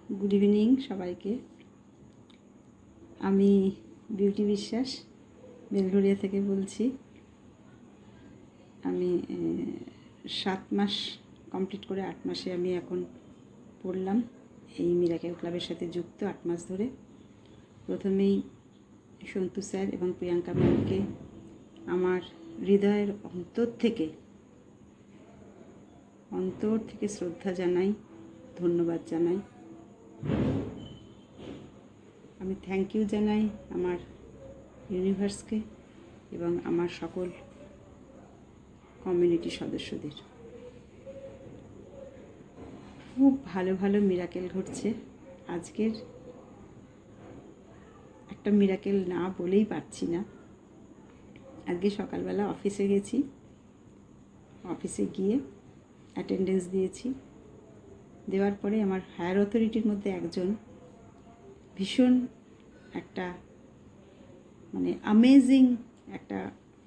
Good evening সবাইকে। আমি beauty বিশ্বাস বেলঘরিয়া থেকে বলছি। আমি 7 মাস কমপ্লিট করে 8 মাসে আমি এখন পড়লাম এই মিরাকেল ক্লাবের সাথে যুক্ত 8 মাস ধরে। প্রথমেই সন্তু স্যার এবং প্রিয়াঙ্কা ম্যামকে আমার হৃদয়ের অন্তর থেকে শ্রদ্ধা জানাই, ধন্যবাদ জানাই। আমি থ্যাংক ইউ জানাই আমার ইউনিভার্সকে এবং আমার সকল কমিউনিটি সদস্যদের। খুব ভালো ভালো মিরাকেল ঘটছে। আজকের একটা মিরাকেল না বলেই পারছি না। আজকে সকালবেলা অফিসে গেছি, অফিসে গিয়ে অ্যাটেন্ডেন্স দিয়েছি। দেওয়ার পরে আমার হায়ার অথরিটির মধ্যে একজন ভীষণ একটা অ্যামেজিং একটা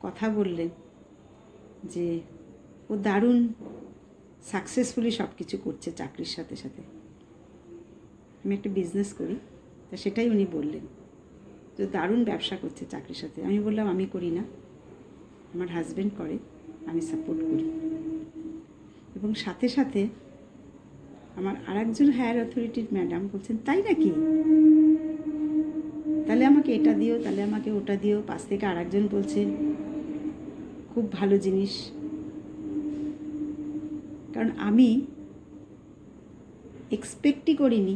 কথা বললেন যে ও দারুণ সাকসেসফুলি সব কিছু করছে চাকরির সাথে সাথে। আমি একটা বিজনেস করি, তা সেটাই উনি বললেন যে দারুণ ব্যবসা করছে চাকরির সাথে। আমি বললাম আমি করি না, আমার হাজব্যান্ড করে, আমি সাপোর্ট করি। এবং সাথে সাথে আমার আরেকজন হায়ার অথরিটির ম্যাডাম বলছেন তাই নাকি, তাহলে আমাকে এটা দিও, তাহলে আমাকে ওটা দিও। পাশ থেকে আরেকজন বলছে খুব ভালো জিনিস। কারণ আমি এক্সপেক্টই করিনি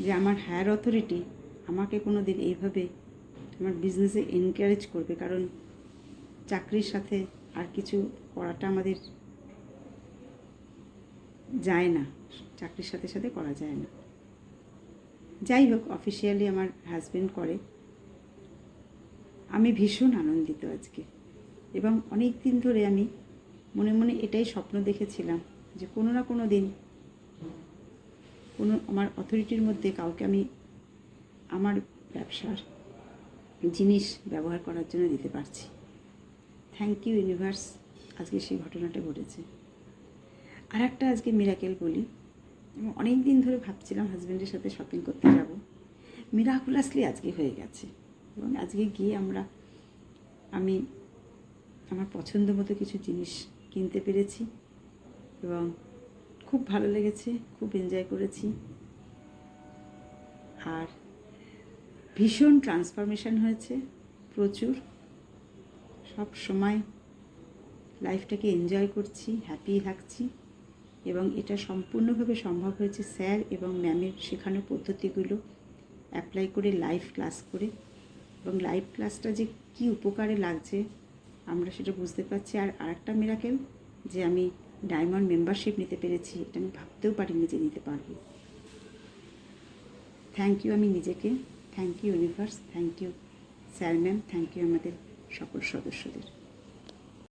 যে আমার হায়ার অথরিটি আমাকে কোনো দিন এইভাবে আমার বিজনেসে এনকারেজ করবে। কারণ চাকরির সাথে আর কিছু করাটা আমাদের যায় না, চাকরির সাথে সাথে করা যায় না। যাই হোক, অফিসিয়ালি আমার হাজব্যান্ড করে। আমি ভীষণ আনন্দিত আজকে। এবং অনেক দিন ধরে আমি মনে মনে এটাই স্বপ্ন দেখেছিলাম যে কোনো না কোনো দিন কোনো আমার অথরিটির মধ্যে কাউকে আমি আমার ব্যবসার জিনিস ব্যবহার করার জন্য দিতে পারছি। থ্যাংক ইউ ইউনিভার্স, আজকে সেই ঘটনাটা ঘটেছে। আর একটা আজকে মিরাকেল বলি। এবং অনেক দিন ধরে ভাবছিলাম হাজব্যান্ডের সাথে শপিং করতে যাব, মিরাকুলাসলি আজকে হয়ে গেছে। এবং আজকে গিয়ে আমি আমার পছন্দ মতো কিছু জিনিস কিনতে পেরেছি এবং খুব ভালো লেগেছে, খুব এনজয় করেছি। আর ভীষণ ট্রান্সফরমেশন হয়েছে, প্রচুর। সব সময় লাইফটাকে এনজয় করছি, হ্যাপি থাকছি। এবং এটা সম্পূর্ণভাবে সম্ভব হয়েছে স্যার এবং ম্যামের শেখানো পদ্ধতিগুলো অ্যাপ্লাই করে, লাইভ ক্লাস করে। এবং লাইভ ক্লাসটা যে কী উপকারে লাগছে আমরা সেটা বুঝতে পারছি। আর আরেকটা মিরাকেল যে আমি ডায়মন্ড মেম্বারশিপ নিতে পেরেছি, এটা আমি ভাবতেও পারিনি যে নিতে পারবো। থ্যাংক ইউ আমি নিজেকে, thank you universe, thank you sir ma'am, thank you আমাদের সকল সদস্যদের।